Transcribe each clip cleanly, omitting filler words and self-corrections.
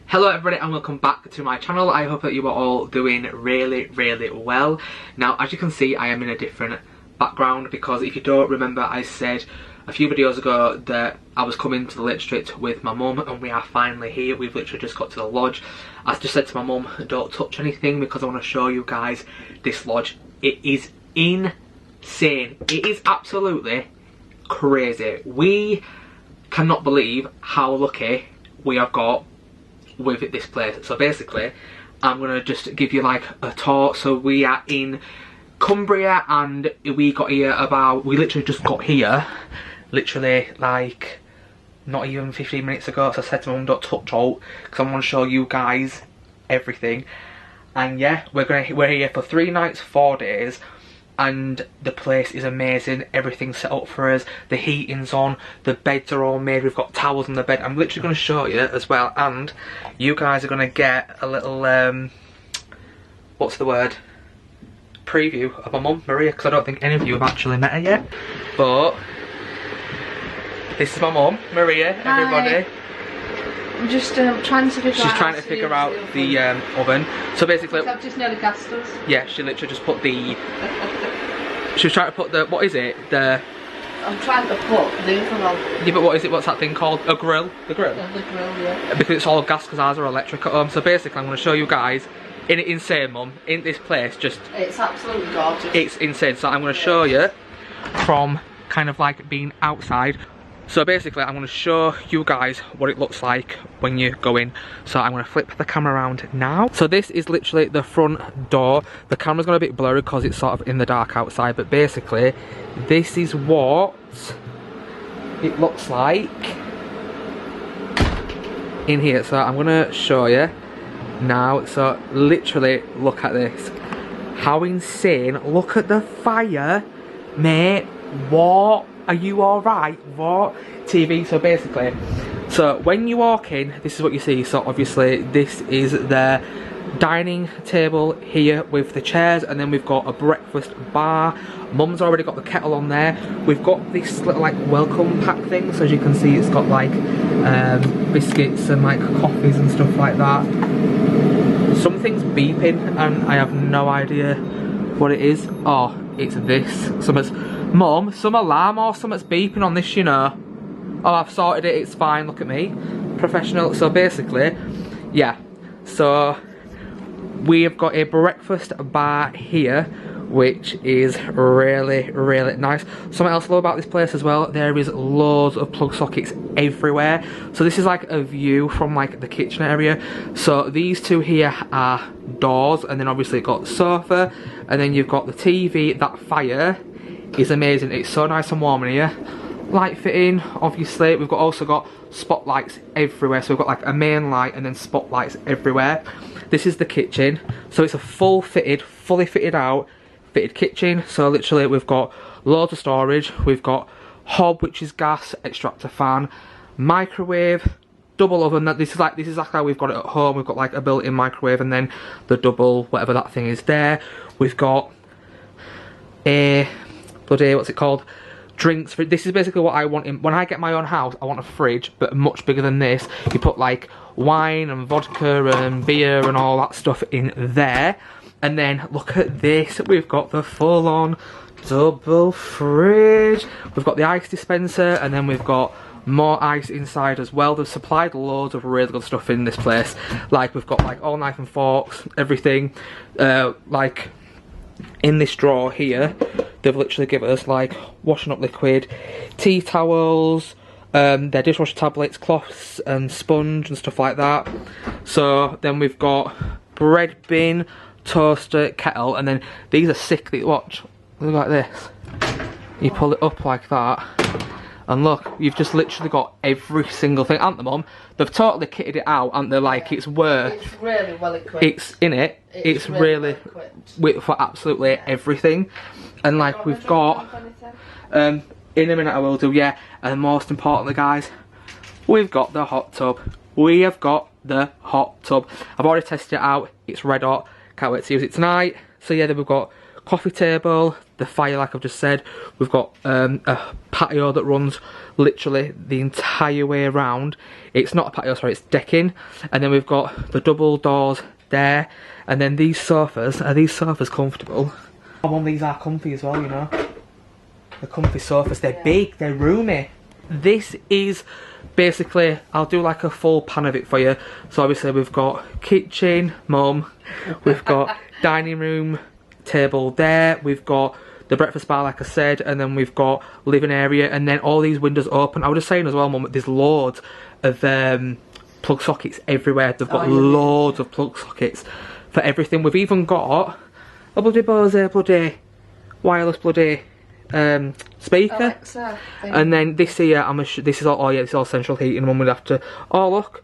Hello everybody and welcome back to my channel. I hope that you are all doing really well. Now, as you can see, I am in a different background because if you don't remember, I said a few videos ago that I was coming to the Lake District with my mum, and we are finally here. We've literally just got to the lodge. I just said to my mum, don't touch anything because I want to show you guys this lodge. It is insane. It is absolutely crazy. We cannot believe how lucky we have got with this place. So basically, I'm gonna just give you like a tour. So we are in Cumbria and we got here about, we literally just got here literally like not even 15 minutes ago. So I said to mum, don't touch out because I want to show you guys everything. And yeah, we're here for 3 nights 4 days, and the place is amazing. Everything's set up for us, the heating's on, the beds are all made, we've got towels on the bed. I'm literally going to show you as well, and you guys are going to get a little what's the word, preview of my mum Maria, because I don't think any of you have actually met her yet. But this is my mum Maria. Hi. Everybody, I'm just trying to figure out. She's trying to figure out the oven. So basically, I've just nearly gassed us. Yeah, she literally just put the. She was trying to put the, what is it? The. I'm trying to put the oven on. Yeah, but what is it? What's that thing called? A grill. The grill. Yeah, the grill. Yeah. Because it's all gas, because ours are electric at home. So basically, I'm going to show you guys. In insane, mum. In this place, just. It's absolutely gorgeous. It's insane. So I'm going to show you from kind of like being outside. So basically, I'm going to show you guys what it looks like when you go in. So I'm going to flip the camera around now. So this is literally the front door. The camera's going to be a bit blurry because it's sort of in the dark outside. But basically, this is what it looks like in here. So I'm going to show you now. So literally, look at this. How insane. Look at the fire, mate. What? Are you alright? What? TV. So basically, so when you walk in, this is what you see. So obviously this is the dining table here with the chairs, and then we've got a breakfast bar. Mum's already got the kettle on there. We've got this little like welcome pack thing. So as you can see, it's got like biscuits and like coffees and stuff like that. Something's beeping and I have no idea what it is. Oh, it's this. Mum, some alarm or something's beeping on this, you know. Oh, I've sorted it, it's fine, look at me. Professional. So basically, yeah. So, we have got a breakfast bar here, which is really nice. Something else I love about this place as well, there is loads of plug sockets everywhere. So this is like a view from like the kitchen area. So these two here are doors, and then obviously you've got sofa, and then you've got the TV. That fire is amazing. It's so nice and warm in here. Light fitting, obviously. We've also got spotlights everywhere. So we've got like a main light and then spotlights everywhere. This is the kitchen. So it's a fully fitted out, fitted kitchen. So literally we've got loads of storage. We've got hob, which is gas, extractor fan, microwave, double oven. This is like how we've got it at home. We've got like a built-in microwave and then the double, whatever that thing is there. We've got a bloody, what's it called? Drinks. This is basically what I want in, when I get my own house. I want a fridge, but much bigger than this. You put like wine and vodka and beer and all that stuff in there. And then look at this. We've got the full-on double fridge. We've got the ice dispenser, and then we've got more ice inside as well. They've supplied loads of really good stuff in this place. Like we've got like all knife and forks, everything. Like in this drawer here, they've literally given us like washing up liquid, tea towels, their dishwasher tablets, cloths and sponge and stuff like that. So then we've got bread bin, toaster, kettle, and then these are sick. Watch, look like this. You pull it up like that, and look, you've just literally got every single thing. And the mum, they've totally kitted it out, and they're like, it's worth. It's really well equipped. It's in it. It's really well equipped for absolutely everything. And like we've got, in a minute I will do, yeah. And most importantly, guys, we've got the hot tub. We have got the hot tub. I've already tested it out. It's red hot. Can't wait to use it tonight. So yeah, then we've got coffee table, the fire, like I've just said. We've got a patio that runs literally the entire way around. It's not a patio, sorry, it's decking. And then we've got the double doors there. And then these sofas, are these sofas comfortable? Oh, these are comfy as well, you know. The comfy sofas, they're big, they're roomy. This is basically, I'll do like a full pan of it for you. So obviously we've got kitchen, mum, we've got dining room, table there, we've got the breakfast bar like I said, and then we've got living area, and then all these windows open. I was just saying as well, mum, there's loads of plug sockets everywhere. They've got loads of plug sockets for everything. We've even got a bloody Bose bloody wireless bloody speaker. Alexa, and then this here, this is all, oh yeah, this is all central heating. Mum would have to, oh look,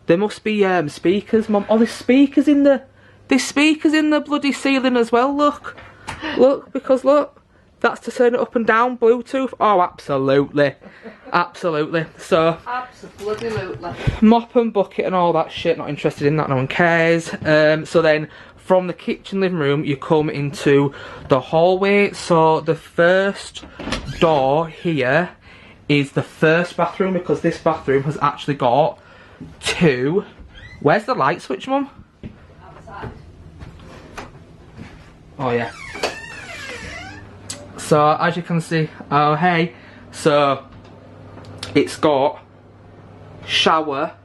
there must be speakers, mum. Oh, there's speakers in the bloody ceiling as well, look. Look, because look, that's to turn it up and down, Bluetooth. Oh, absolutely. Absolutely. So, absolutely. Mop and bucket and all that shit, not interested in that, no one cares. So then, from the kitchen living room, you come into the hallway. So the first door here is the first bathroom, because this bathroom has actually got two. Where's the light switch, mum? Outside. Oh yeah. So as you can see, oh hey, so it's got shower,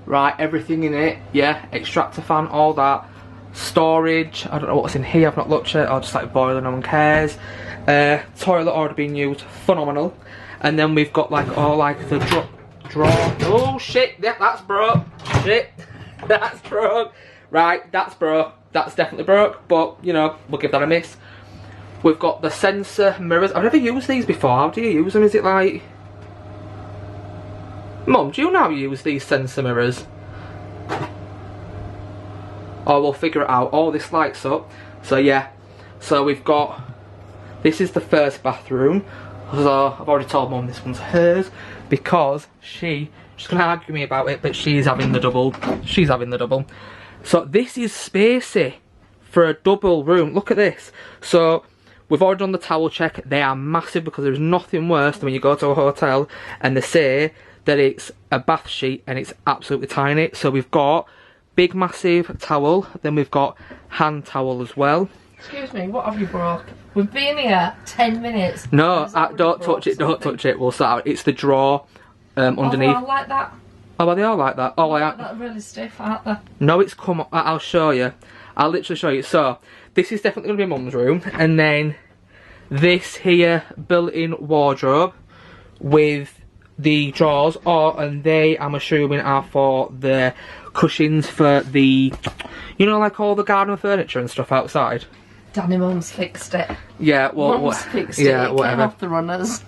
right, everything in it, yeah, extractor fan, all that, storage, I don't know what's in here, I've not looked at it, I'll just like boiler, no one cares. Toilet already being used, phenomenal. And then we've got like all like the drawer, oh shit, yeah, that's broke, shit, that's broke, right, that's broke, that's definitely broke, but you know, we'll give that a miss. We've got the sensor mirrors. I've never used these before. How do you use them? Is it like... Mum, do you know how you use these sensor mirrors? Oh, we'll figure it out. Oh, this lights up. So yeah. So we've got... This is the first bathroom. So I've already told Mum this one's hers. Because she's going to argue me about it, but she's having the double. She's having the double. So this is spacey for a double room. Look at this. So... We've already done the towel check. They are massive, because there's nothing worse than when you go to a hotel and they say that it's a bath sheet and it's absolutely tiny. So we've got big massive towel, then we've got hand towel as well. Excuse me, what have you broke? We've been here 10 minutes. No, don't touch it, don't touch it. We'll start out. It's the drawer underneath. Oh, I like that. Oh, are they all like that? Oh, They're really stiff, aren't they? No, it's come. I'll show you. I'll literally show you. So, this is definitely going to be Mum's room. And then this here built-in wardrobe with the drawers. Oh, and they, I'm assuming, are for the cushions for the, you know, like all the garden furniture and stuff outside. Danny Mum's fixed it. Yeah, well, Mum's fixed yeah, it. whatever. Came off the runners.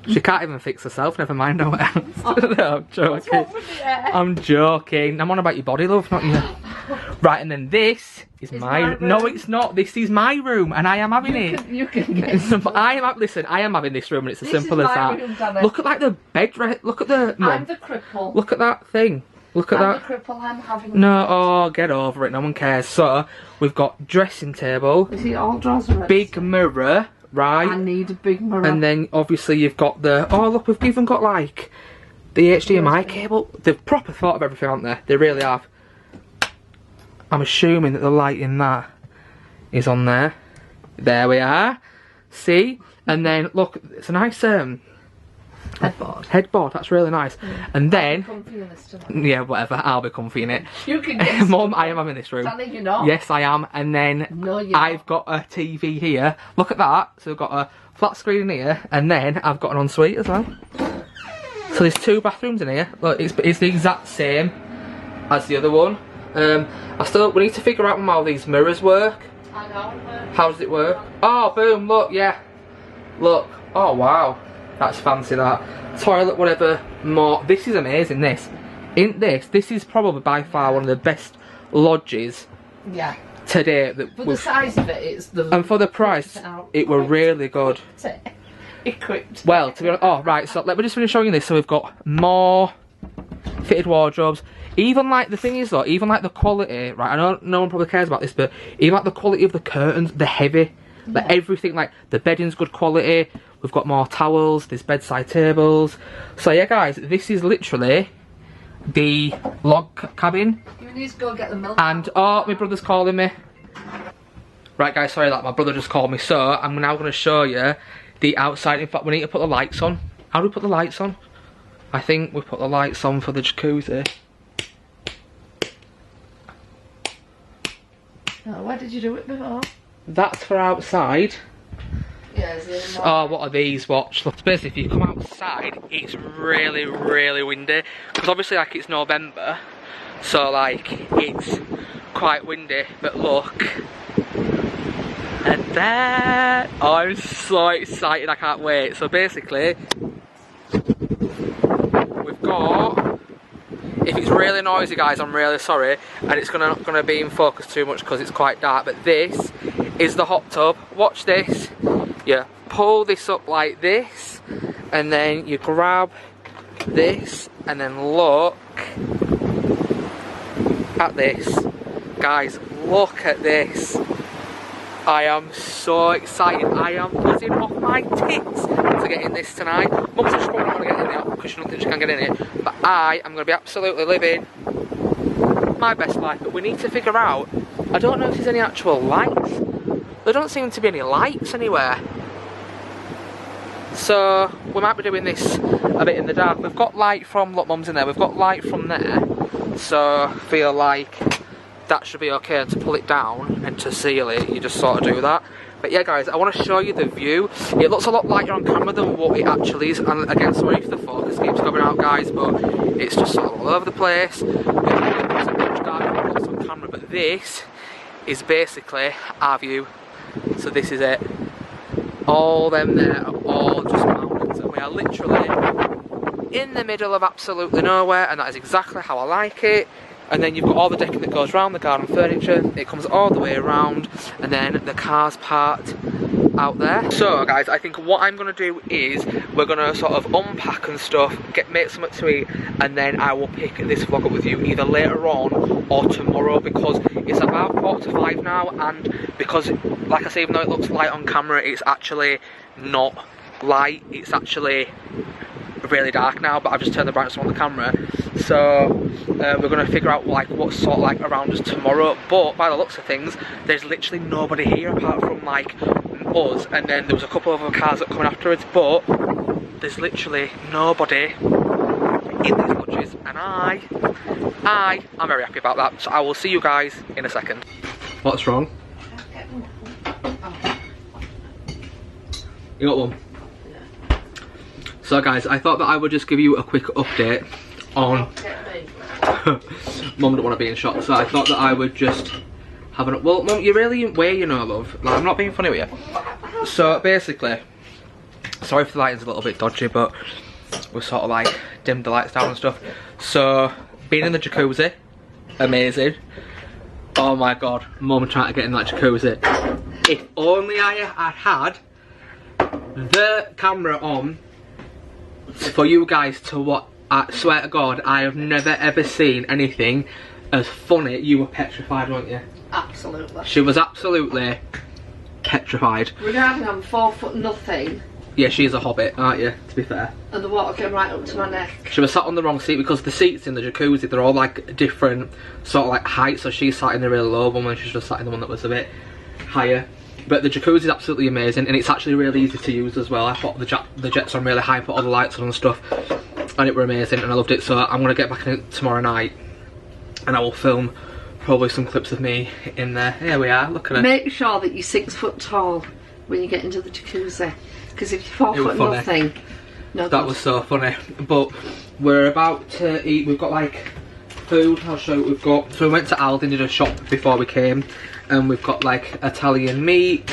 She can't even fix herself, never mind no one else. No, I'm joking. I'm joking. I'm on about your body, love, not you. Right, and then this is my room. No, it's not. This is my room, and I am having it. You can get listen, I am having this room, and it's as This simple is as my that. room, Danny. Look at like the bed. Look at the. I'm the cripple. Look at that thing. Look at I'm that. the cripple, I'm having No, oh, get over it. No one cares. So we've got dressing table. Is it all drawers are Big mirror, right? I need a big mirror. And then obviously you've got the, oh look, we've even got like the HDMI cable. They've proper thought of everything, haven't they? They really have. I'm assuming that the light in that is on there. There we are. See? And then look, it's a nice headboard, that's really nice. And then, yeah, whatever, I'll be comfy in it. You can get Mum, I am having this room. Danny, you're not. Yes, I am. And then No, you're I've got a TV here. Look at that. So I've got a flat screen here, and then I've got an ensuite as well. So there's two bathrooms in here. Look, it's the exact same as the other one. We need to figure out how these mirrors work. I know. How does it work? Oh, boom, look, yeah. Look, oh wow. That's fancy, that. Toilet, whatever, more. This is amazing, this. This is probably by far one of the best lodges today. For the size of it, it's the... And for the price, it were really good. Equipped. Well, to be honest, oh, right, so let me just finish showing you this. So we've got more fitted wardrobes. Even like, the thing is though, even like the quality, right, I know no one probably cares about this, but even like the quality of the curtains, they're heavy. Like everything, like the bedding's good quality. We've got more towels, there's bedside tables. So yeah guys, this is literally the log cabin. You need to go get the milk. And oh, my brother's calling me. Right guys, sorry that my brother just called me. So I'm now going to show you the outside. In fact, we need to put the lights on. How do we put the lights on? I think we put the lights on for the jacuzzi. Oh, why did you do it before? That's for outside. Yeah, oh, what are these? Watch. Look, basically, if you come outside, it's really, really windy. Because obviously, like, it's November. So, like, it's quite windy. But look. And there. Oh, I'm so excited. I can't wait. So, basically, we've got. If it's really noisy, guys, I'm really sorry. And it's not going to be in focus too much because it's quite dark. But this is the hot tub. Watch this. You pull this up like this, and then you grab this, and then look at this. Guys, look at this. I am so excited. I am buzzing off my tits to get in this tonight. Mum said she probably don't want to get in it because she don't think she can get in it. But I am going to be absolutely living my best life. But we need to figure out, I don't know if there's any actual lights. There don't seem to be any lights anywhere. So we might be doing this a bit in the dark. We've got light from, look, Mum's in there, we've got light from there. So I feel like that should be okay. And to pull it down and to seal it, you just sort of do that. But yeah guys, I want to show you the view. It looks a lot lighter on camera than what it actually is. And again, sorry if the focus keeps coming out guys, but it's just sort of all over the place. It's much darker than it looks on camera, but this is basically our view. So this is it. All them there are all just mountains, and we are literally in the middle of absolutely nowhere, and that is exactly how I like it. And then you've got all the decking that goes around the garden furniture. It comes all the way around, and then the car's parked out there. So guys, I think what I'm going to do is we're going to sort of unpack and stuff, make something to eat, and then I will pick this vlog up with you either later on or tomorrow, because it's about 4:45 now, and because, like I say, even though it looks light on camera, it's actually not light. It's actually really dark now, but I've just turned the brightness on the camera. So we're going to figure out like what's sort of like around us tomorrow. But by the looks of things, there's literally nobody here apart from like us, and then there was a couple of other cars that come afterwards, but there's literally nobody in these lodges, and I'm very happy about that. So I will see you guys in a second. What's wrong? You got one? Yeah. So guys, I thought that I would just give you a quick update on Mum don't want to be in shot, so I thought that I would just have an, well Mum, you're really way, you know, love, like, I'm not being funny with you. So basically, sorry if the lighting's a little bit dodgy, but we've sort of like dimmed the lights down and stuff. So being in the jacuzzi, amazing. Oh my god, Mum trying to get in that jacuzzi. If only I had the camera on for you guys to watch. I swear to God, I have never ever seen anything as funny. You were petrified, weren't you? Absolutely. She was absolutely petrified. Regarding I'm 4 foot nothing. Yeah, she's a hobbit, aren't you, to be fair? And the water came right up to my neck. She was sat on the wrong seat because the seats in the jacuzzi, they're all like different sort of like heights, so she sat in the really low one and she just sat in the one that was a bit higher. But the jacuzzi is absolutely amazing, and it's actually really easy to use as well. I put the jets on really high, put all the lights on and stuff, and it were amazing, and I loved it. So I'm going to get back in it tomorrow night, and I will film probably some clips of me in there. Here we are, look at it. Make sure that you're 6 foot tall when you get into the jacuzzi, because if you're 4 foot nothing, no. That was so funny. But we're about to eat. We've got like food. I'll show you what we've got. So we went to Aldi and did a shop before we came, and we've got like Italian meat,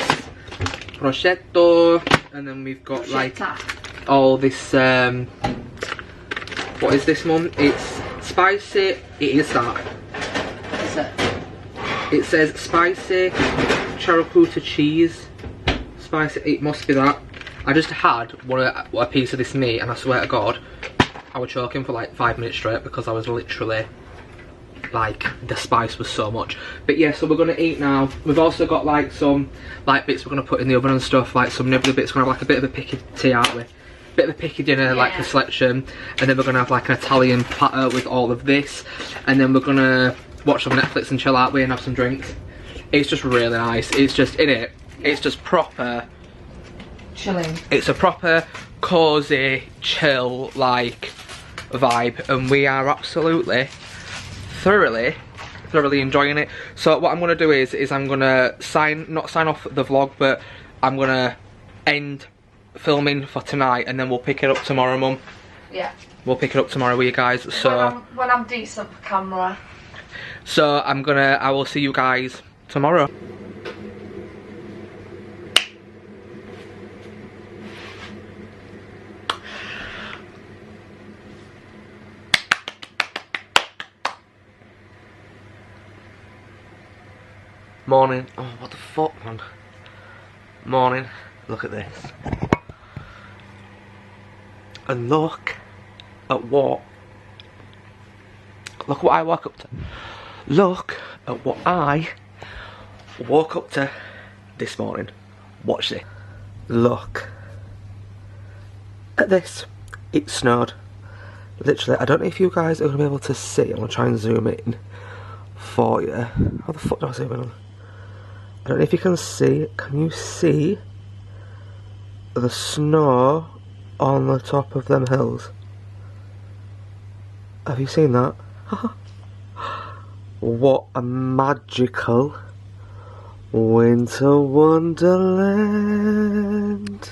prosciutto, and then we've got like all this. What is this, Mum? It's spicy. It is that. Is it? It says spicy characuta cheese. Spicy. It must be that. I just had a piece of this meat, and I swear to God, I was choking for like 5 minutes straight because I was literally like the spice was so much. But yeah, so we're gonna eat now. We've also got like some like bits we're gonna put in the oven and stuff, like some nibbly bits. We're gonna have like a bit of a picky tea, aren't we? Bit of a picky dinner, like a selection, and then we're gonna have like an Italian platter with all of this, and then we're gonna watch some Netflix and chill, aren't we, and have some drinks. It's just really nice. It's just in it. It's just proper chilling. It's a proper cozy, chill like vibe, and we are absolutely thoroughly enjoying it. So what I'm gonna do is I'm gonna not sign off the vlog, but I'm gonna end filming for tonight, and then we'll pick it up tomorrow, Mum. Yeah. We'll pick it up tomorrow with you guys. So when I'm decent for camera. So I will see you guys tomorrow. Morning. Oh, what the fuck, man. Morning. Look at this. And look at what I woke up to. Look at what I woke up to this morning. Watch this. Look at this. It snowed. Literally, I don't know if you guys are going to be able to see. I'm going to try and zoom in for you. How the fuck do I zoom in on? I don't know if you can see. Can you see the snow on the top of them hills? Have you seen that? What a magical winter wonderland.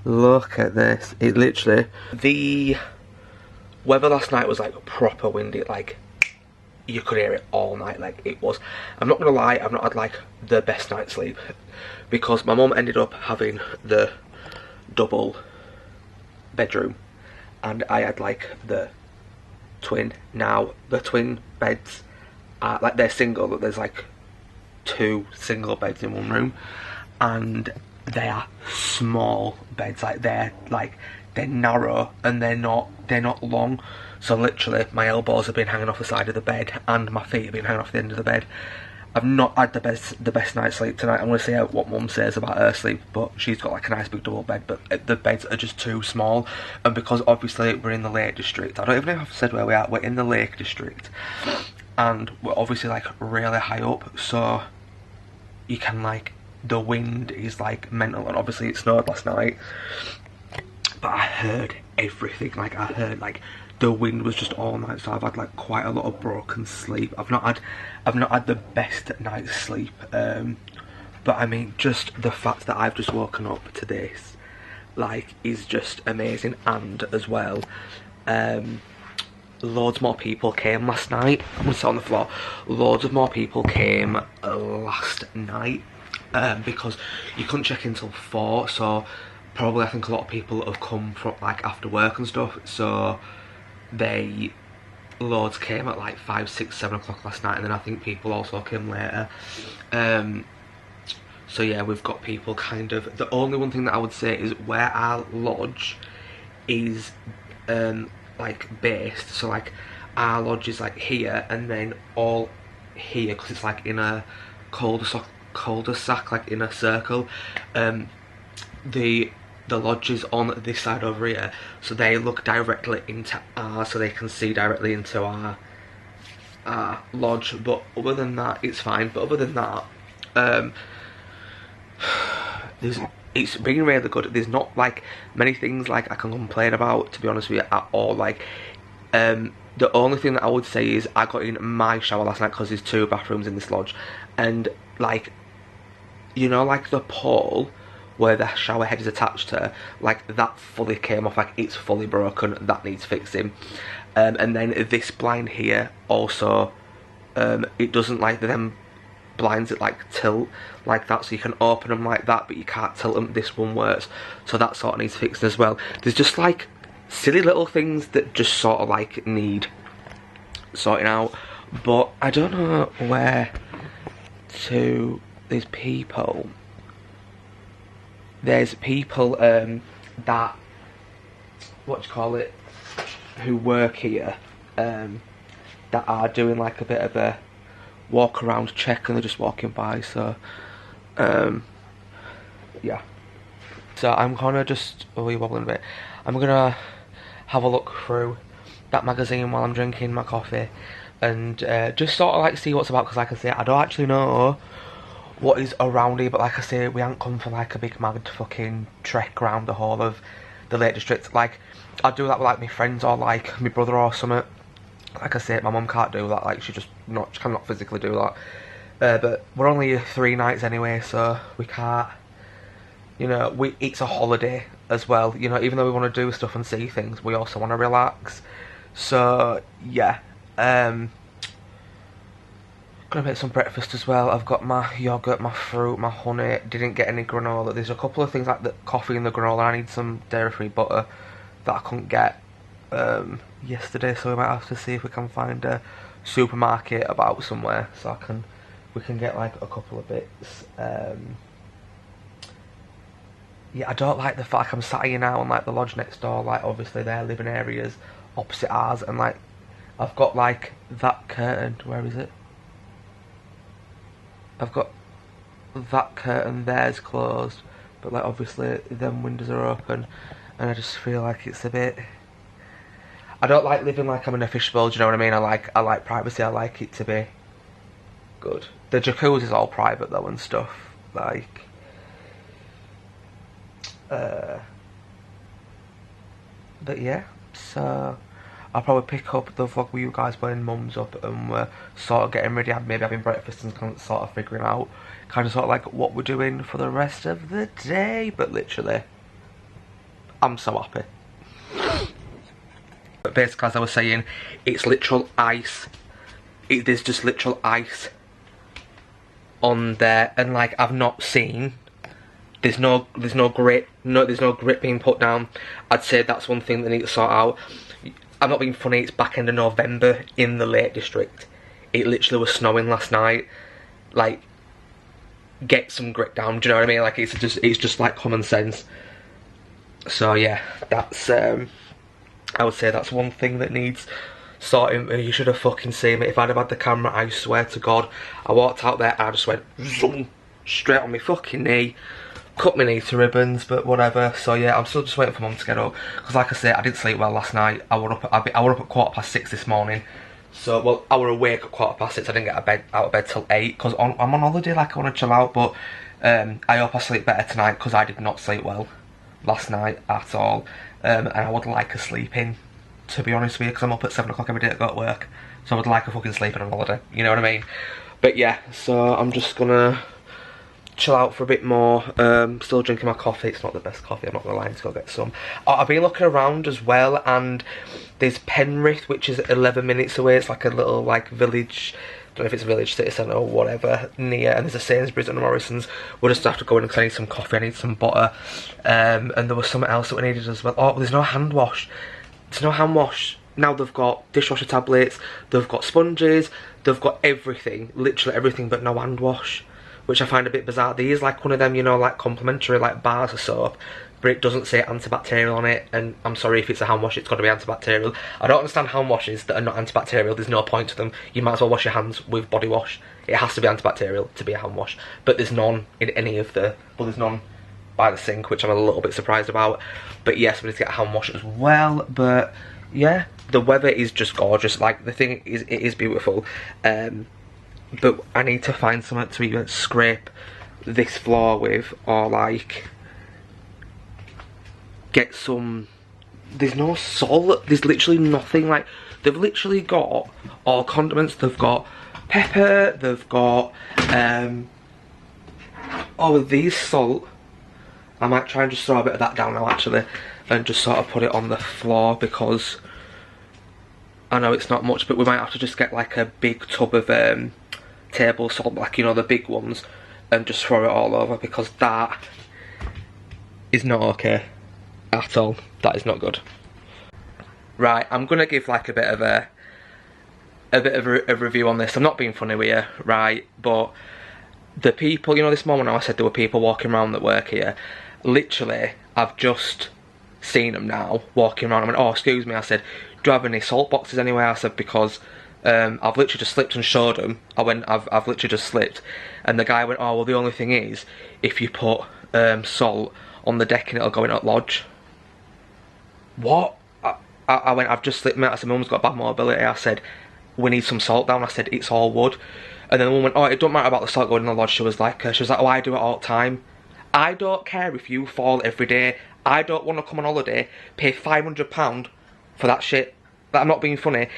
Look at this. It literally, the weather last night was like proper windy, like you could hear it all night. Like it was, I'm not gonna lie, I've not had like the best night's sleep, because my mum ended up having the double bedroom and I had like the twin. Now the twin beds are like, they're single, but there's like 2 single beds in one room, and they are small beds. Like they're narrow and they're not long. So literally my elbows have been hanging off the side of the bed and my feet have been hanging off the end of the bed. I've not had the best night's sleep tonight. I'm going to see what Mum says about her sleep, but she's got like a nice big double bed, but the beds are just too small. And because obviously we're in the Lake District, I don't even know if I've said where we are, we're in the Lake District, and we're obviously like really high up, so you can like, the wind is like mental, and obviously it snowed last night, but I heard everything. Like I heard like the wind was just all night, so I've had like quite a lot of broken sleep. I've not had the best night's sleep, but I mean, just the fact that I've just woken up to this like is just amazing. And as well, loads more people came last night. I'm gonna sit on the floor. Loads of more people came last night, because you couldn't check in till 4, so probably I think a lot of people have come from like after work and stuff, so loads came at like 5, 6, 7 o'clock last night, and then I think people also came later. So yeah, we've got people kind of, the only one thing that I would say is where our lodge is like based, so like our lodge is like here and then all here, because it's like in a cul-de-sac, like in a circle. The lodges on this side over here, so they look directly into ours, so they can see directly into our lodge. But other than that, it's fine. But other than that, it's been really good. There's not like many things like I can complain about, to be honest with you, at all. Like the only thing that I would say is I got in my shower last night, because there's 2 bathrooms in this lodge, and like, you know, like the pole where the shower head is attached to, like that fully came off, like it's fully broken, that needs fixing. And then this blind here also, it doesn't like them blinds that like tilt like that, so you can open them like that but you can't tilt them. This one works, so that sort of needs fixing as well. There's just like silly little things that just sort of like need sorting out, but I don't know where to. There's people that, what do you call it, who work here, that that are doing like a bit of a walk around check and they're just walking by, so yeah. So I'm gonna just, oh, you're wobbling a bit. I'm gonna have a look through that magazine while I'm drinking my coffee and just sort of like see what's about, because like I say, I don't actually know what is around here, but like I say, we haven't come for like a big mad fucking trek around the whole of the Lake District. Like, I do that with like my friends or like my brother or something. Like I say, my mum can't do that, like she cannot physically do that. But we're only here 3 nights anyway, so we can't, you know, it's a holiday as well, you know, even though we want to do stuff and see things, we also want to relax. So yeah, gonna make some breakfast as well. I've got my yogurt, my fruit, my honey. Didn't get any granola. There's a couple of things like the coffee and the granola. I need some dairy-free butter that I couldn't get yesterday, so we might have to see if we can find a supermarket about somewhere so we can get like a couple of bits. Yeah, I don't like the fact I'm sat here now on like the lodge next door, like obviously their living areas opposite ours, and like I've got like that curtain, where is it? I've got that curtain there's closed, but like obviously them windows are open, and I just feel like it's a bit, I don't like living like I'm in a fishbowl, do you know what I mean? I like privacy, I like it to be good. The jacuzzi's all private though and stuff, like but yeah, so I'll probably pick up the vlog with you guys when mum's up and we're sort of getting ready, maybe having breakfast and kind of sort of figuring out kind of sort of like what we're doing for the rest of the day. But literally, I'm so happy. But basically, as I was saying, it's literal ice. There's just literal ice on there, and like I've not seen. There's no grip. There's no grip being put down. I'd say that's one thing that they need to sort out. I'm not being funny. It's back end of November in the Lake District. It literally was snowing last night. Like, get some grip down. Do you know what I mean? Like it's just like common sense. So yeah, that's I would say that's one thing that needs sorting. You should have fucking seen it. If I'd have had the camera, I swear to God, I walked out there and I just went zoom straight on my fucking knee. Cut my knee to ribbons, but whatever. So yeah, I'm still just waiting for mum to get up, because like I say, I didn't sleep well last night. I were up at 6:15 this morning. So well, I were awake at 6:15. I didn't get out of bed till 8 because I'm on holiday. Like I want to chill out, but I hope I sleep better tonight because I did not sleep well last night at all. And I would like a sleep in, to be honest with you, because I'm up at 7 o'clock every day to go to work. So I would like a fucking sleep in on holiday. You know what I mean? But yeah, so I'm just gonna chill out for a bit more. Still drinking my coffee. It's not the best coffee, I'm not gonna lie, to go get some. I've been looking around as well, and there's Penrith, which is 11 minutes away. It's like a little like village, don't know if it's a village, city centre or whatever, near, and there's a Sainsbury's and a Morrison's. We'll just have to go in because I need some coffee, I need some butter, and there was something else that we needed as well. Oh, there's no hand wash. There's no hand wash. Now they've got dishwasher tablets, they've got sponges, they've got everything, literally everything, but no hand wash, which I find a bit bizarre. There is like one of them, you know, like complimentary like bars of soap, but it doesn't say antibacterial on it, and I'm sorry, if it's a hand wash, it's got to be antibacterial. I don't understand hand washes that are not antibacterial. There's no point to them. You might as well wash your hands with body wash. It has to be antibacterial to be a hand wash, but there's none in any of the, well, there's none by the sink, which I'm a little bit surprised about. But yes, we need to get a hand wash as well. But yeah, the weather is just gorgeous. Like, the thing is, it is beautiful. But I need to find something to either scrape this floor with, or like get some. There's no salt. There's literally nothing. Like, they've literally got all condiments. They've got pepper. They've got oh, these salt. I might try and just throw a bit of that down now actually, and just sort of put it on the floor, because I know it's not much, but we might have to just get like a big tub of table salt, like, you know, the big ones, and just throw it all over, because that is not okay at all. That is not good. Right, I'm gonna give like a bit of a review on this. I'm not being funny with you, right? But the people, you know, this morning I said there were people walking around that work here. Literally, I've just seen them now walking around. I went, oh, excuse me. I said, do you have any salt boxes anywhere? I said, because I've literally just slipped and showed him. I went, I've literally just slipped. And the guy went, oh, well, the only thing is, if you put salt on the decking, it'll go in at lodge. What? I went, I've just slipped, mate. I said, Mum's got bad mobility. I said, we need some salt down. I said, it's all wood. And then the woman went, oh, it don't matter about the salt going in the lodge. She was like, oh, I do it all the time. I don't care if you fall every day. I don't want to come on holiday, pay £500 for that shit. I'm not being funny.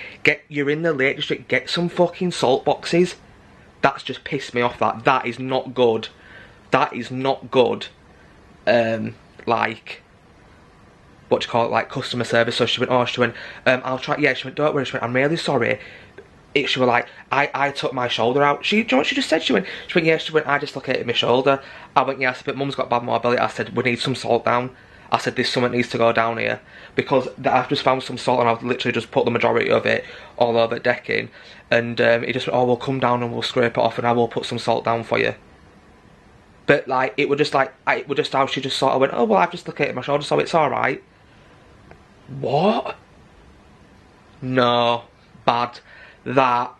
You're in the Lake District, get some fucking salt boxes. That's just pissed me off. That is not good. That is not good. Like, what do you call it? Like customer service. So she went, I'll try. Yeah, she went, don't worry. She went, I'm really sorry. She was like, I took my shoulder out. Do you know what she just said? She went, yeah. She went, I dislocated my shoulder. I went, yeah. I said, but Mum's got bad mobility. I said, we need some salt down. I said, this something needs to go down here, because I've just found some salt and I've literally just put the majority of it all over decking. And he just went, oh, we'll come down and we'll scrape it off and I will put some salt down for you. But like, it was just like, how she just sort of went, oh, well, I've just dislocated my shoulder, so it's alright. What? No. Bad. That.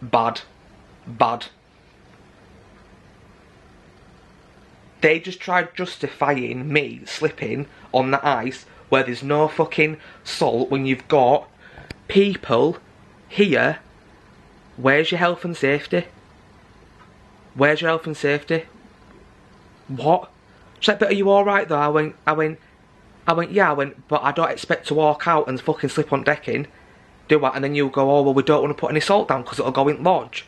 Bad. Bad. They just tried justifying me slipping on the ice where there's no fucking salt when you've got people here. Where's your health and safety? Where's your health and safety? What? She's like, but are you alright though? I went, yeah, but I don't expect to walk out and fucking slip on decking. Do I? And then you go, oh, well, we don't want to put any salt down because it'll go in lodge.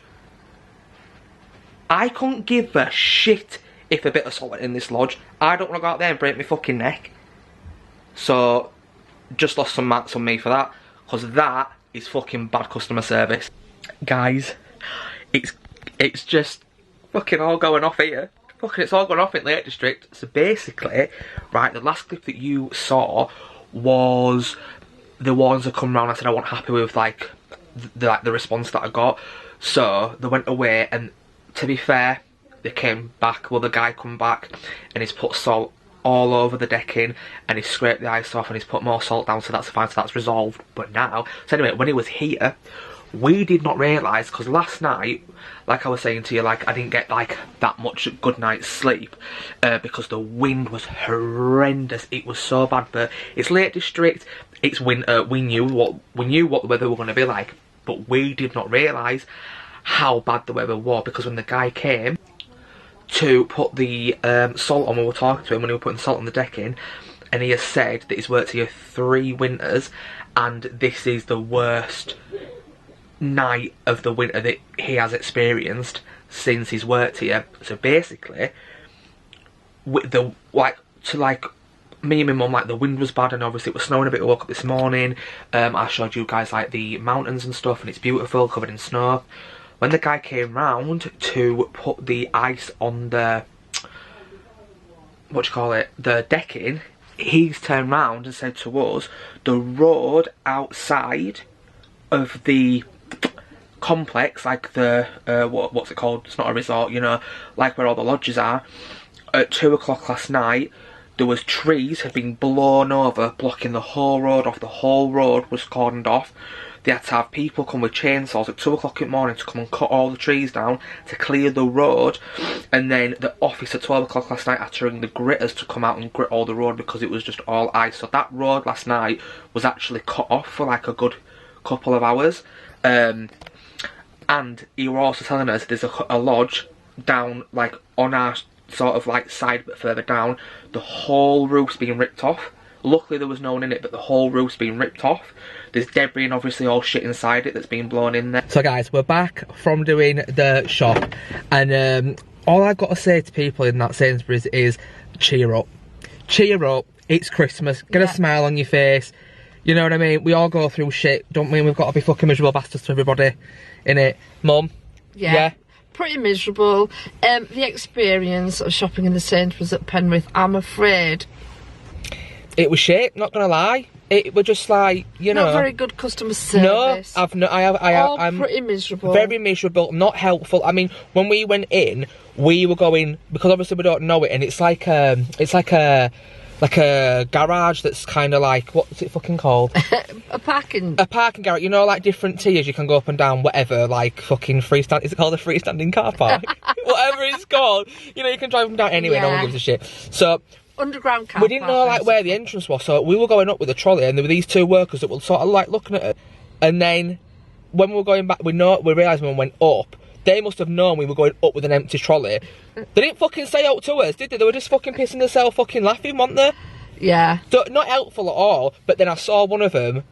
I couldn't give a shit if a bit of salt went in this lodge. I don't want to go out there and break my fucking neck. So, just lost some marks on me for that, because that is fucking bad customer service. Guys, it's just fucking all going off here. Fucking, it's all going off in Lake District. So basically, right, the last clip that you saw was the ones that come round. I said I wasn't happy with like the response that I got. So they went away, and to be fair, they came back. Well, the guy come back and he's put salt all over the decking and he's scraped the ice off and he's put more salt down, so that's fine, so that's resolved. But now, so anyway, when he was here, we did not realise, because last night, like I was saying to you, like I didn't get like that much good night's sleep because the wind was horrendous. It was so bad. But it's Lake District, it's winter. We knew what the weather was going to be like, but we did not realise how bad the weather was, because when the guy came to put the salt on, we were talking to him when he was putting salt on the decking, and he has said that he's worked here 3 winters and this is the worst night of the winter that he has experienced since he's worked here. So basically, with the me and my mum, like the wind was bad and obviously it was snowing a bit. We woke up this morning, I showed you guys like the mountains and stuff, and it's beautiful, covered in snow. When the guy came round to put the ice on the, the decking, he's turned round and said to us, the road outside of the complex, like the, what's it called, it's not a resort, you know, like where all the lodges are, at 2 o'clock last night, there was trees had been blown over, blocking the whole road off. The whole road was cordoned off. They had to have people come with chainsaws at 2 o'clock in the morning to come and cut all the trees down to clear the road. And then the office at 12 o'clock last night had to ring the gritters to come out and grit all the road because it was just all ice. So that road last night was actually cut off for like a good couple of hours. And he was also telling us there's a lodge down like on our sort of like side a bit further down. The whole roof's being ripped off. Luckily there was no one in it, but the whole roof's been ripped off. There's debris and obviously all shit inside it that's been blown in there. So guys, we're back from doing the shop, and all I've got to say to people in that Sainsbury's is cheer up. Cheer up, it's Christmas, get a smile on your face. You know what I mean? We all go through shit, don't we? We've got to be fucking miserable bastards to everybody, innit? Mum? Yeah. Pretty miserable. The experience of shopping in the Sainsbury's at Penrith, I'm afraid, it was shit, not gonna lie. It was just like, you know, not very good customer service. No, I'm pretty miserable. Very miserable, not helpful. I mean, when we went in, we were going, because obviously we don't know it, and it's like a like a garage that's kind of like, what's it fucking called? A parking garage, you know, like different tiers you can go up and down, whatever, like fucking freestand, is it called a freestanding car park? Whatever it's called, you know, you can drive them down anyway, no one gives a shit. So underground car we didn't know like where the entrance was, so we were going up with a trolley and there were these two workers that were sort of like looking at it, and then when we were going back, we realised when we went up, they must have known we were going up with an empty trolley. They didn't fucking say out to us, did they? They were just fucking pissing themselves fucking laughing, weren't they? Yeah. So, not helpful at all, but then I saw one of them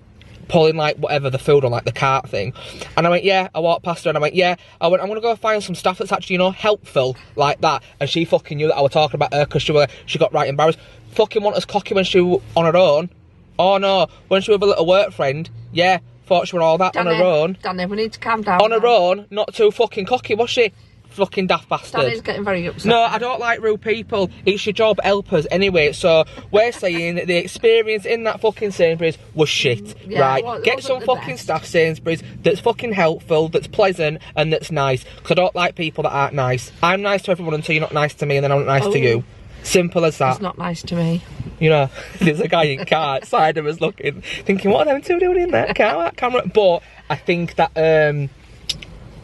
pulling like whatever the food on, like the cart thing, and I went, yeah, I walked past her and I went, yeah, I'm gonna go find some stuff that's actually, you know, helpful, like that, and she fucking knew that I was talking about her because she got right embarrassed. Fucking want us cocky when she was on her own. Oh no, when she was with a little work friend, yeah, thought she was all that Danny, on her own. Danny, we need to calm down. On her own, not too fucking cocky, was she? Fucking daft bastard. Danny's getting very upset. No, I don't like rude people. It's your job, help us anyway. So we're saying that the experience in that fucking Sainsbury's was shit, yeah, right? Well, get some fucking staff Sainsbury's that's fucking helpful, that's pleasant, and that's nice. Because I don't like people that aren't nice. I'm nice to everyone until you're not nice to me, and then I'm not nice to you. Simple as that. It's not nice to me. You know, there's a guy in car outside of us looking, thinking, what are them two doing in that camera? But I think that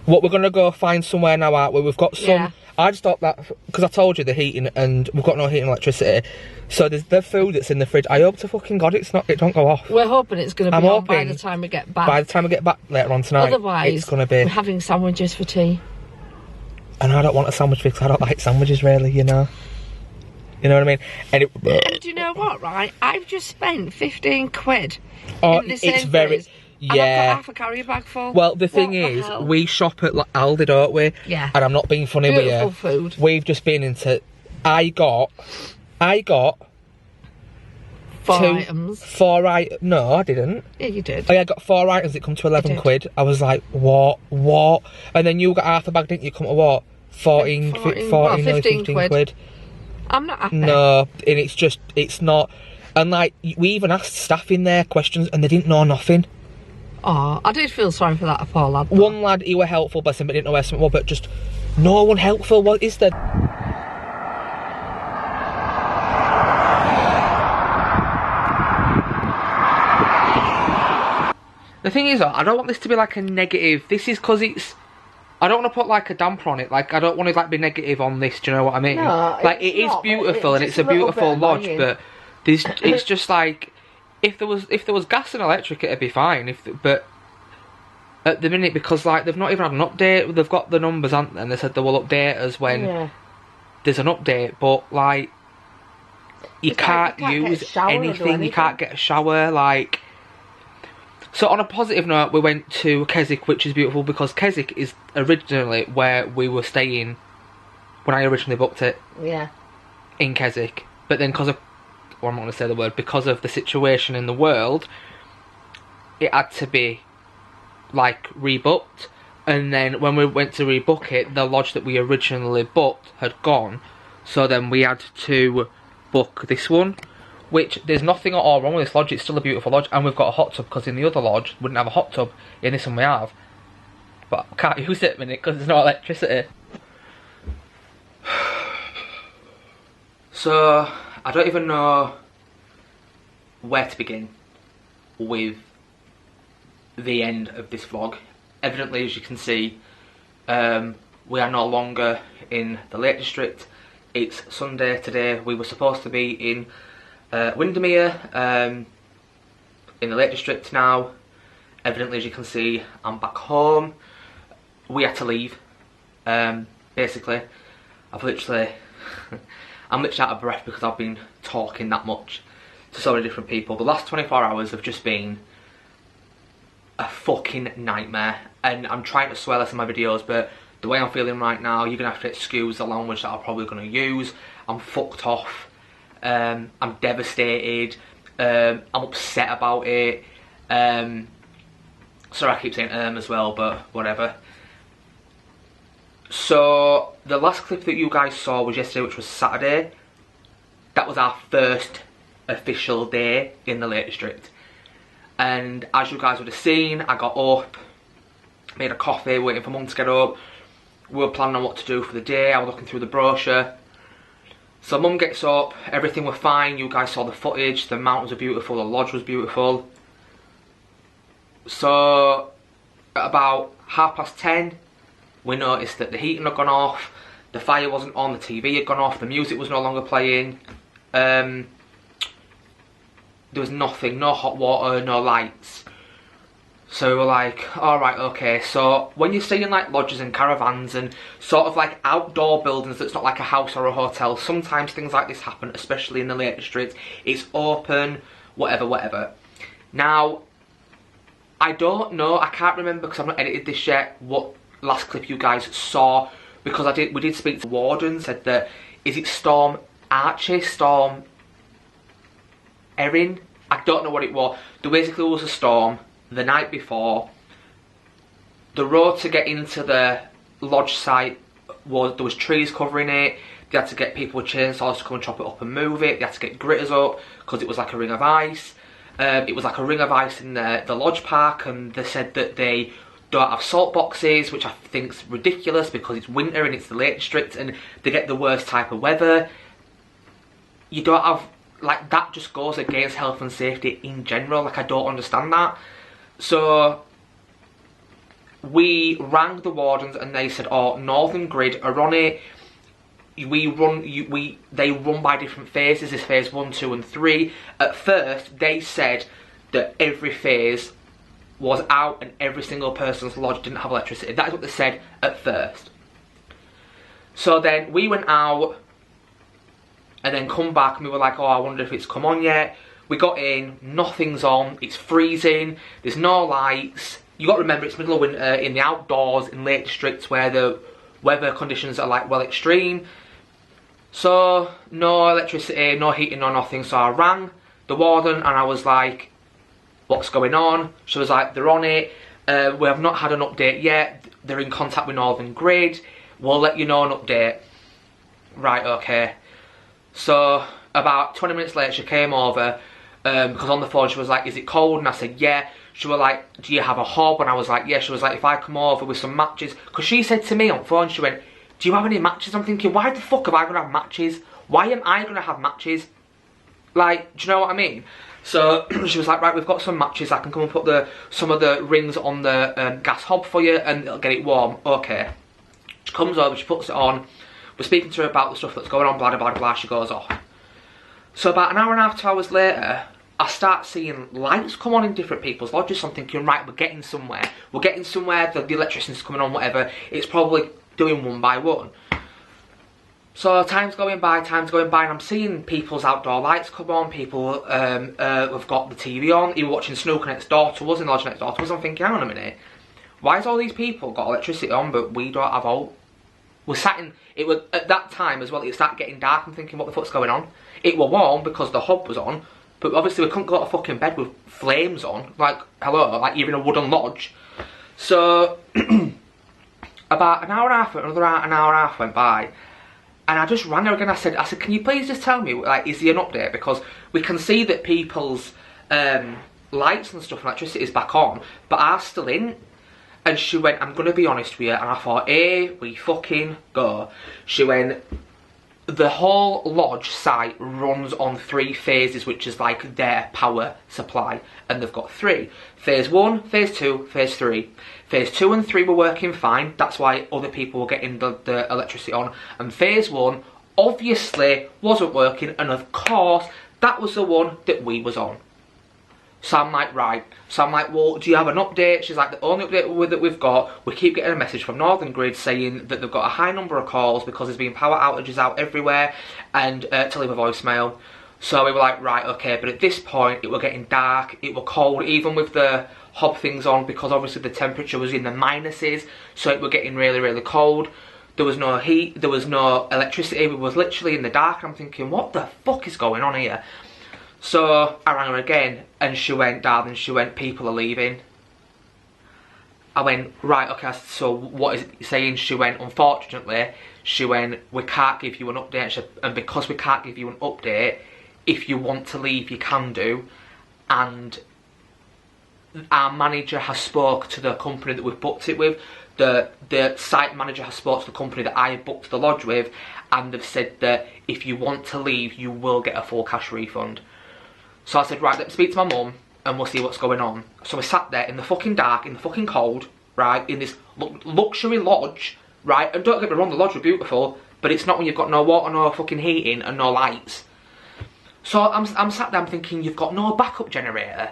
what we're gonna go find somewhere now, aren't we? We've got some. Yeah. I just thought that because I told you the heating, and we've got no heating electricity. So there's the food that's in the fridge. I hope to fucking God it don't go off. We're hoping it's gonna be on by the time we get back. By the time we get back later on tonight, otherwise it's gonna be. We're having sandwiches for tea. And I don't want a sandwich because I don't like sandwiches really, you know. You know what I mean? And do you know what, right? I've just spent 15 quid in this it's very... Yeah. And I've got half a carrier bag full. Well, the thing is, we shop at like, Aldi, don't we? Yeah. And I'm not being funny with you. Beautiful food. We've just been into... I got... 4 items. 4 items. No, I didn't. Yeah, you did. Oh, yeah, I got 4 items that come to 11 quid. I was like, what? And then you got half a bag, didn't you? Come to what? 14 15 quid. I'm not happy. No, and it's not. And like, we even asked staff in there questions and they didn't know nothing. Oh, I did feel sorry for that poor lad. One lad, he were helpful, bless him, but didn't know where something was, but just no one helpful. What is there? The thing is, I don't want this to be like a negative. This is because it's... I don't want to put like a damper on it. Like, I don't want to like be negative on this. Do you know what I mean? No, like, it is beautiful and it's a beautiful lodge, but it's just like if there was gas and electric, it'd be fine. But at the minute, because like they've not even had an update. They've got the numbers, haven't they? And they said they will update us when there's an update. But like, you can't use anything. You can't get a shower. Like. So on a positive note, we went to Keswick, which is beautiful because Keswick is originally where we were staying when I originally booked it. Yeah. In Keswick. But then because of, well, I'm not going to say the word, because of the situation in the world, it had to be, like, rebooked. And then when we went to rebook it, the lodge that we originally booked had gone. So then we had to book this one. Which, there's nothing at all wrong with this lodge, it's still a beautiful lodge, and we've got a hot tub, because in the other lodge, we wouldn't have a hot tub, in this one we have. But I can't use it at the minute, because there's no electricity. So, I don't even know where to begin with the end of this vlog. Evidently, as you can see, we are no longer in the Lake District. It's Sunday today. We were supposed to be in Windermere, in the Lake District now. Evidently, as you can see, I'm back home. We had to leave. Basically, I'm literally out of breath because I've been talking that much to so many different people. The last 24 hours have just been a fucking nightmare, and I'm trying to swear less in my videos, but the way I'm feeling right now, you're gonna have to excuse the language that I'm probably gonna use. I'm fucked off. I'm devastated. I'm upset about it. Sorry, I keep saying as well, but whatever. So the last clip that you guys saw was yesterday, which was Saturday. That was our first official day in the Lake District. And as you guys would have seen, I got up, made a coffee, waiting for Mum to get up. We were planning on what to do for the day. I was looking through the brochure. So Mum gets up, everything was fine, you guys saw the footage, the mountains were beautiful, the lodge was beautiful. So at about 10:30, we noticed that the heating had gone off, the fire wasn't on, the TV had gone off, the music was no longer playing. There was nothing, no hot water, no lights. So we were like, alright, okay, so when you're staying in like lodges and caravans and sort of like outdoor buildings that's not like a house or a hotel, sometimes things like this happen, especially in the Lake District. It's open, whatever. Now, I don't know, I can't remember because I've not edited this yet, what last clip you guys saw, because we did speak to the warden, said that, is it Storm Archie, Storm Erin? I don't know what it was. There basically was a storm the night before. The road to get into the lodge site there was trees covering it. They had to get people with chainsaws to come and chop it up and move it. They had to get gritters up because it was like a ring of ice. It was like a ring of ice in the lodge park, and they said that they don't have salt boxes, which I think's ridiculous because it's winter and it's the Lake District and they get the worst type of weather. You don't have, like, that just goes against health and safety in general. Like, I don't understand that. So we rang the wardens and they said, oh, Northern Grid are on it. They run by different phases. There's phase 1, 2 and 3. At first they said that every phase was out and every single person's lodge didn't have electricity. That is what they said at first. So then we went out and then come back and we were like, oh, I wonder if it's come on yet. We got in, nothing's on, it's freezing, there's no lights. You got to remember it's middle of winter in the outdoors in Lake District where the weather conditions are like well extreme. So no electricity, no heating, no nothing. So I rang the warden and I was like, what's going on? She was like, they're on it. We have not had an update yet. They're in contact with Northern Grid. We'll let you know an update. Right, okay. So about 20 minutes later she came over because on the phone she was like, is it cold? And I said, yeah. She was like, do you have a hob? And I was like, yeah. She was like, if I come over with some matches, because she said to me on phone, she went, do you have any matches? I'm thinking, why the fuck am I going to have matches? Why am I going to have matches? Like, do you know what I mean? So she was like, right, we've got some matches. I can come and put some of the rings on the gas hob for you and it'll get it warm. Okay. She comes over, she puts it on. We're speaking to her about the stuff that's going on, blah, blah, blah, blah. She goes off. So about an hour and a half, 2 hours later, I start seeing lights come on in different people's lodges. So I'm thinking, right, we're getting somewhere. We're getting somewhere, the electricity's coming on, whatever. It's probably doing one by one. So time's going by, and I'm seeing people's outdoor lights come on. People have got the TV on. Even watching snooker next door to us, in the lodge next door to us. I'm thinking, hang on a minute. Why has all these people got electricity on, but we don't have all? We're sat in, it was, at that time as well, it started getting dark. I'm thinking, what the fuck's going on? It were warm because the hob was on, but obviously we couldn't go to fucking bed with flames on. Like, hello, like you're in a wooden lodge. So, about an hour and a half, another hour, an hour and a half went by. And I just rang her again. I said, can you please just tell me, like, is there an update? Because we can see that people's lights and stuff, electricity is back on, but ours still in. And she went, I'm going to be honest with you. And I thought, here we fucking go. She went, the whole lodge site runs on 3 phases, which is like their power supply. And they've got 3. Phase 1, phase 2, phase 3. Phase 2 and 3 were working fine. That's why other people were getting the electricity on. And phase 1 obviously wasn't working. And of course, that was the one that we was on. So I'm like, right. So I'm like, well, do you have an update? She's like, the only update that we've got, we keep getting a message from Northern Grid saying that they've got a high number of calls because there's been power outages out everywhere and to leave a voicemail. So we were like, right, okay. But at this point, it were getting dark, it were cold, even with the hob things on, because obviously the temperature was in the minuses. So it were getting really, really cold. There was no heat, there was no electricity. We was literally in the dark. I'm thinking, what the fuck is going on here? So I rang her again and she went, darling, she went, people are leaving. I went, right, okay, so what is it saying? She went, unfortunately, she went, we can't give you an update. And because we can't give you an update, if you want to leave, you can do. And our manager has spoke to the company that we've booked it with. the site manager has spoken to the company that I booked the lodge with, and they've said that if you want to leave, you will get a full cash refund. So I said, right, let me speak to my mum and we'll see what's going on. So we sat there in the fucking dark, in the fucking cold, right, in this luxury lodge, right, and don't get me wrong, the lodge was beautiful, but it's not when you've got no water, no fucking heating and no lights. So I'm sat there, I'm thinking, you've got no backup generator.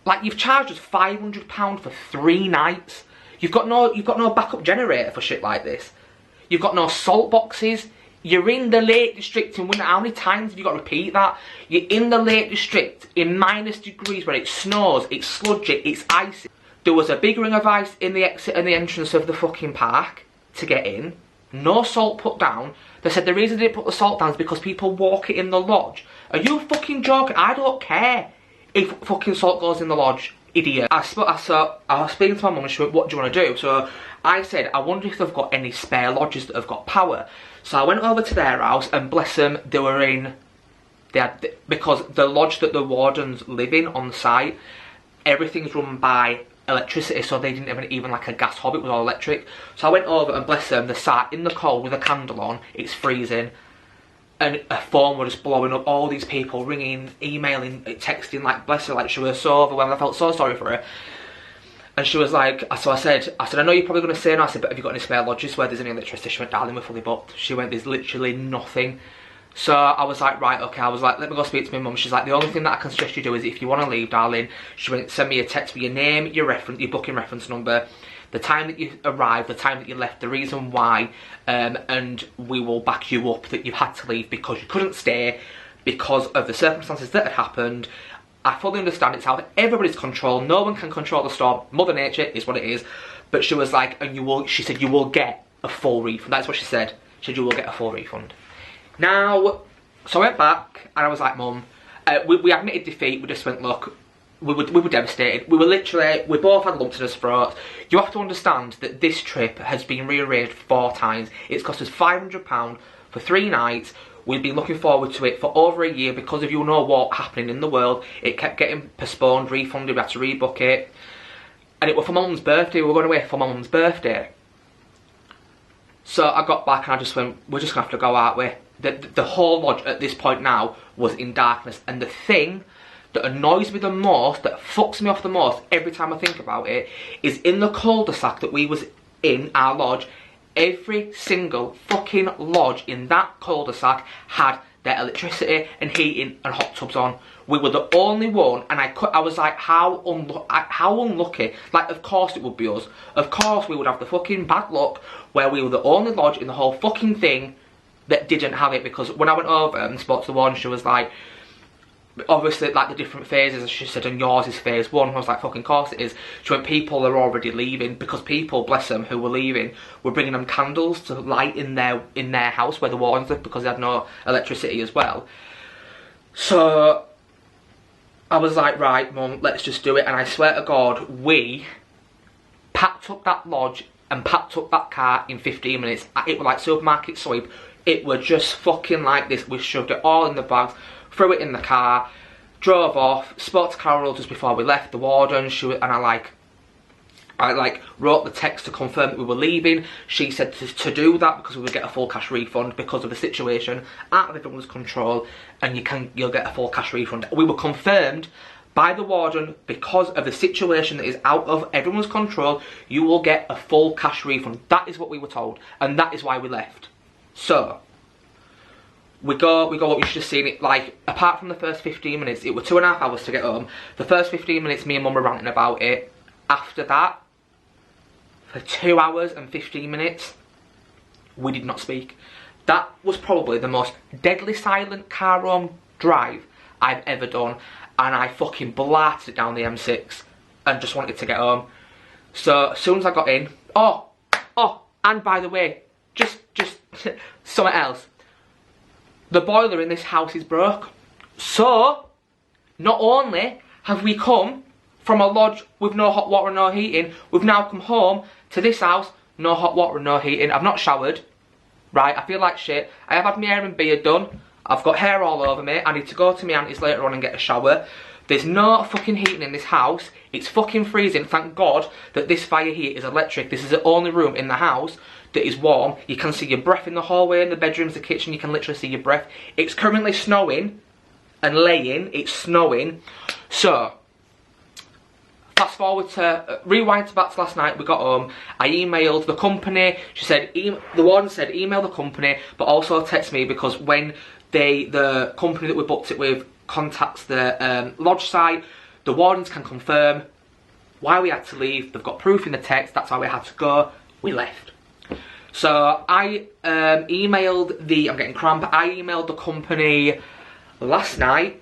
Like, you've charged us £500 for 3 nights. You've got no backup generator for shit like this. You've got no salt boxes. You're in the Lake District in winter. How many times have you got to repeat that? You're in the Lake District in -degrees where it snows, it's sludgy, it's icy. There was a big ring of ice in the exit and the entrance of the fucking park to get in. No salt put down. They said the reason they didn't put the salt down is because people walk it in the lodge. Are you fucking joking? I don't care if fucking salt goes in the lodge, idiot. I was speaking to my mum and she went, what do you want to do? So I said, I wonder if they've got any spare lodges that have got power. So I went over to their house and bless them, because the lodge that the wardens live in on site, everything's run by electricity, so they didn't have even like a gas hob, it was all electric. So I went over and bless them, they sat in the cold with a candle on, it's freezing, and a phone was just blowing up, all these people ringing, emailing, texting, like bless her, like she was so overwhelmed, I felt so sorry for her. And she was like, so I said, I know you're probably going to say no. I said, but have you got any spare lodges where there's any electricity? She went, darling, we're fully booked. She went, there's literally nothing. So I was like, right, okay. I was like, let me go speak to my mum. She's like, the only thing that I can suggest you do is if you want to leave, darling. She went, send me a text with your name, your booking reference number, the time that you arrived, the time that you left, the reason why, and we will back you up that you've had to leave because you couldn't stay because of the circumstances that had happened. I fully understand it's out of everybody's control. No one can control the storm. Mother Nature is what it is. But she was like, she said, you will get a full refund. That's what she said. She said, you will get a full refund. Now, so I went back and I was like, Mum, we admitted defeat. We just went, look, we were devastated. We both had lumps in our throats. You have to understand that this trip has been rearranged 4 times. It's cost us £500 for 3 nights. We've been looking forward to it for over a year because of you know what happening in the world. It kept getting postponed, refunded, we had to rebook it. And it was for my mum's birthday, we were going away for my mum's birthday. So I got back and I just went, we're just going to have to go, aren't we? The whole lodge at this point now was in darkness. And the thing that annoys me the most, that fucks me off the most every time I think about it, is in the cul-de-sac that we was in, our lodge, every single fucking lodge in that cul-de-sac had their electricity and heating and hot tubs on. We were the only one, and I was like, how unlucky. Like, of course it would be us. Of course we would have the fucking bad luck where we were the only lodge in the whole fucking thing that didn't have it. Because when I went over and spoke to the one, she was like, obviously, like, the different phases, she said, and yours is phase 1. I was like, fucking course it is. She went, people are already leaving, because people, bless them, who were leaving, were bringing them candles to light in their house where the wardens lived, because they had no electricity as well. So I was like, right, Mum, let's just do it. And I swear to God, we packed up that lodge and packed up that car in 15 minutes. It was like supermarket sweep. It was just fucking like this. We shoved it all in the bags, threw it in the car, drove off, spoke to Carol just before we left, the warden, and I wrote the text to confirm that we were leaving. She said to do that because we would get a full cash refund because of the situation out of everyone's control, and you'll get a full cash refund. We were confirmed by the warden because of the situation that is out of everyone's control. You will get a full cash refund. That is what we were told, and that is why we left. So we go up, you should have seen it, like, apart from the first 15 minutes, it was 2.5 hours to get home. The first 15 minutes, me and Mum were ranting about it. After that, for 2 hours and 15 minutes, we did not speak. That was probably the most deadly silent car home drive I've ever done. And I fucking blasted it down the M6 and just wanted to get home. So, as soon as I got in, oh, and by the way, just something else. The boiler in this house is broke. So, not only have we come from a lodge with no hot water and no heating, we've now come home to this house, no hot water and no heating. I've not showered, right? I feel like shit. I have had my hair and beard done. I've got hair all over me. I need to go to my auntie's later on and get a shower. There's no fucking heating in this house. It's fucking freezing. Thank God that this fire here is electric. This is the only room in the house that is warm. You can see your breath in the hallway, in the bedrooms, the kitchen. You can literally see your breath. It's currently snowing and laying. It's snowing. So, fast forward to, rewind back to last night. We got home. I emailed the company. She said, the warden said, email the company, but also text me, because when the company that we booked it with contacts the lodge site, the wardens can confirm why we had to leave. They've got proof in the text. That's why we had to go. We left. So I emailed the, I'm getting cramp, I emailed the company last night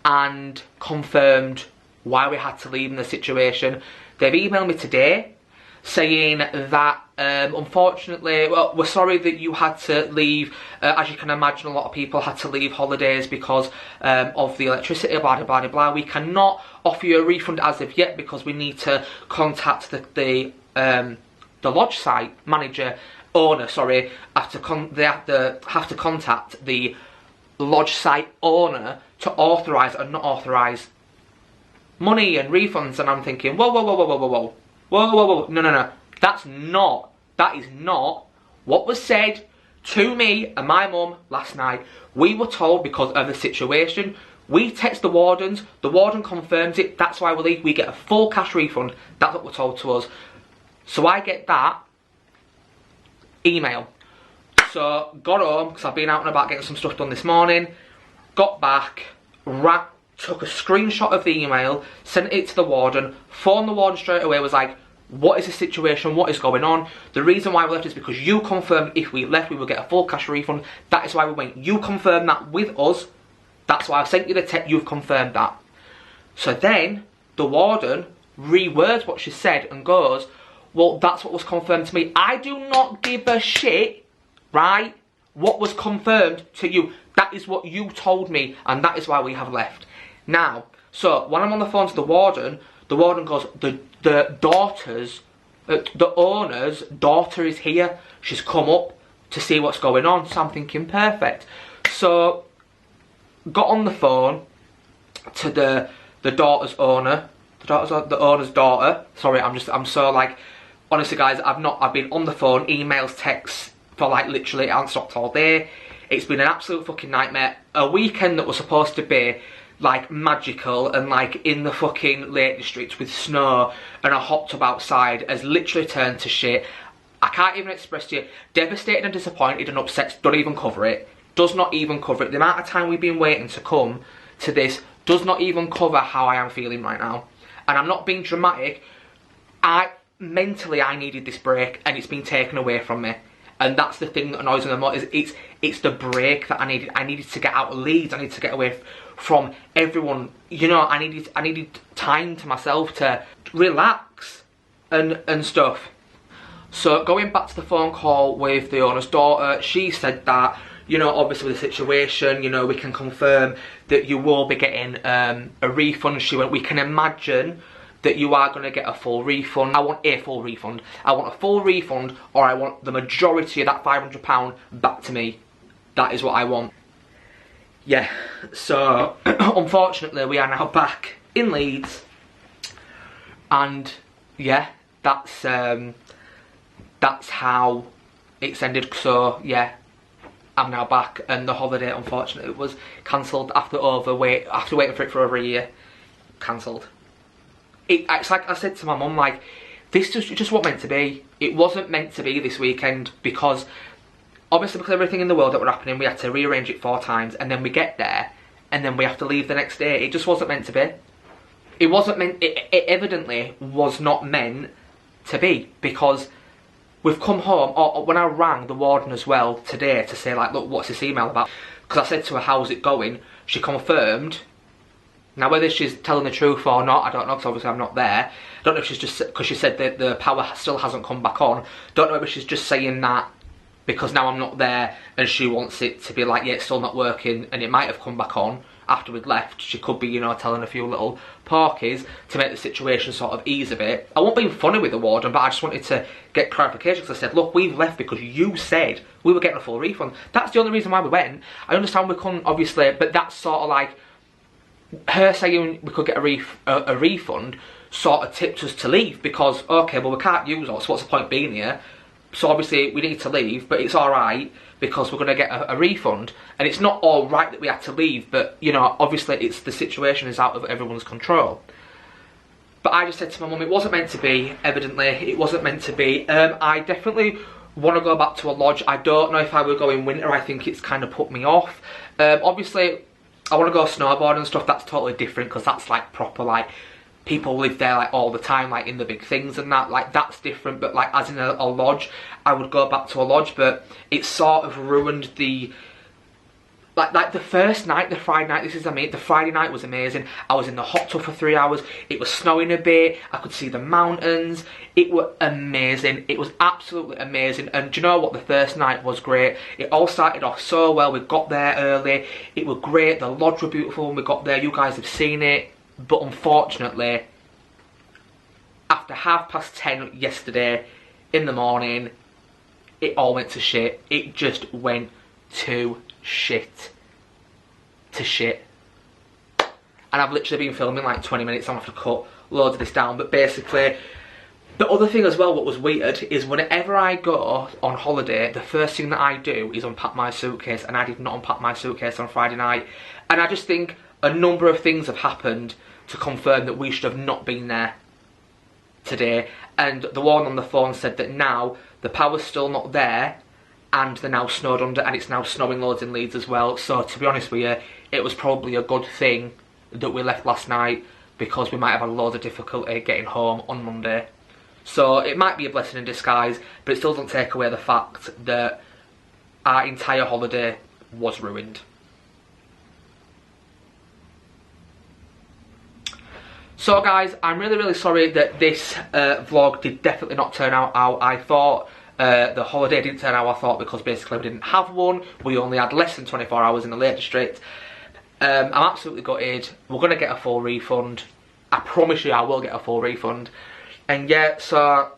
and confirmed why we had to leave in the situation. They've emailed me today saying that unfortunately, well, we're sorry that you had to leave. As you can imagine, a lot of people had to leave holidays because of the electricity, blah, blah, blah, blah. We cannot offer you a refund as of yet because we need to contact the lodge site manager, owner, sorry. They have to contact the lodge site owner to authorise and not authorise money and refunds. And I'm thinking, whoa, whoa, whoa, whoa, whoa, whoa, whoa. Whoa, whoa, whoa, no, no, no. That is not what was said to me and my mum last night. We were told because of the situation. We text the warden confirms it, that's why we leave. We get a full cash refund. That's what we're told to us. So I get that email. So got home, because I've been out and about getting some stuff done this morning. Got back, took a screenshot of the email, sent it to the warden, phoned the warden straight away, was like, what is the situation, what is going on? The reason why we left is because you confirmed if we left we would get a full cash refund. That is why we went. You confirmed that with us. That's why I sent you the text, you've confirmed that. So then, the warden rewords what she said and goes, well, that's what was confirmed to me. I do not give a shit, right, what was confirmed to you. That is what you told me, and that is why we have left. Now, so when I'm on the phone to the warden goes, the owner's daughter is here. She's come up to see what's going on. So I'm thinking, perfect. So, got on the phone to the daughter's owner, the owner's daughter. Sorry, I'm so like, honestly guys, I've been on the phone, emails, texts for like literally, I haven't stopped all day. It's been an absolute fucking nightmare. A weekend that was supposed to be like magical and like in the fucking Lake District with snow and a hot tub outside has literally turned to shit. I can't even express to you, devastated and disappointed and upset. Don't even cover it. Does not even cover it. The amount of time we've been waiting to come to this does not even cover how I am feeling right now. And I'm not being dramatic. Mentally I needed this break and it's been taken away from me. And that's the thing that annoys me the most, is it's the break that I needed. I needed to get out of Leeds. I needed to get away from everyone. You know, I needed time to myself to relax and stuff. So going back to the phone call with the owner's daughter, she said that, you know, obviously with the situation, you know, we can confirm that you will be getting a refund. She went, we can imagine that you are going to get a full refund. I want a full refund. I want a full refund, or I want the majority of that £500 back to me. That is what I want. Yeah, so unfortunately we are now back in Leeds, and yeah, that's how it's ended. So yeah, I'm now back, and the holiday unfortunately was cancelled after waiting for it for over a year. Cancelled. It's like I said to my mum, like, this just wasn't meant to be. It wasn't meant to be this weekend, because obviously because of everything in the world that were happening, we had to rearrange it 4 times, and then we get there, and then we have to leave the next day. It just wasn't meant to be. It wasn't meant, it evidently was not meant to be, because we've come home, or when I rang the warden as well today to say, like, look, what's this email about? Because I said to her, how's it going? She confirmed. Now, whether she's telling the truth or not, I don't know, because obviously I'm not there. I don't know if she's just, because she said that the power still hasn't come back on. Don't know if she's just saying that because now I'm not there and she wants it to be like, yeah, it's still not working, and it might have come back on after we'd left. She could be, you know, telling a few little porkies to make the situation sort of ease a bit. I wasn't being funny with the warden, but I just wanted to get clarification, because I said, look, we've left because you said we were getting a full refund. That's the only reason why we went. I understand we couldn't, obviously, but that's sort of like, her saying we could get a refund sort of tipped us to leave, because, okay, well, we can't use us, so what's the point being here? So obviously we need to leave, but it's alright because we're going to get a refund. And it's not alright that we had to leave, but, you know, obviously it's the situation is out of everyone's control. But I just said to my mum, it wasn't meant to be, evidently, it wasn't meant to be. I definitely want to go back to a lodge. I don't know if I will go in winter, I think it's kind of put me off. Obviously, I want to go snowboarding and stuff, that's totally different, because that's like proper, like, people live there like all the time, like in the big things and that, like that's different. But like as in a lodge, I would go back to a lodge, but it sort of ruined the like the first night, the Friday night. This is the Friday night was amazing. I was in the hot tub for 3 hours. It was snowing a bit. I could see the mountains. It was amazing. It was absolutely amazing. And do you know what? The first night was great. It all started off so well. We got there early. It was great. The lodge were beautiful when we got there. You guys have seen it. But unfortunately, after 10:30 yesterday in the morning, it all went to shit. It just went to shit. And I've literally been filming like 20 minutes. I'm going to have to cut loads of this down. But basically, the other thing as well, what was weird, is whenever I go on holiday, the first thing that I do is unpack my suitcase. And I did not unpack my suitcase on Friday night. And I just think a number of things have happened to confirm that we should have not been there today. And the one on the phone said that now the power's still not there and they're now snowed under, and it's now snowing loads in Leeds as well. So to be honest with you, it was probably a good thing that we left last night, because we might have had loads of difficulty getting home on Monday. So it might be a blessing in disguise, but it still doesn't take away the fact that our entire holiday was ruined. So guys, I'm really sorry that this vlog did definitely not turn out how I thought. The holiday didn't turn out how I thought, because basically we didn't have one. We only had less than 24 hours in the Lake District. I'm absolutely gutted. We're going to get a full refund. I promise you I will get a full refund. And yeah, so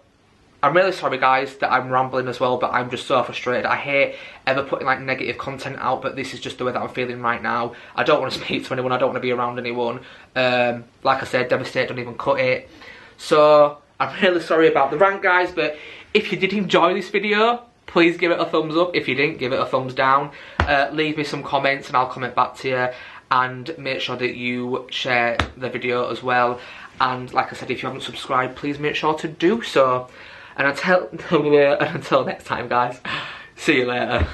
I'm really sorry guys that I'm rambling as well, but I'm just so frustrated. I hate ever putting like negative content out, but this is just the way that I'm feeling right now. I don't want to speak to anyone, I don't want to be around anyone. Like I said, devastated, don't even cut it. So I'm really sorry about the rant guys, but if you did enjoy this video, please give it a thumbs up. If you didn't, give it a thumbs down. Leave me some comments and I'll comment back to you. And make sure that you share the video as well. And like I said, if you haven't subscribed, please make sure to do so. And until next time guys, see you later.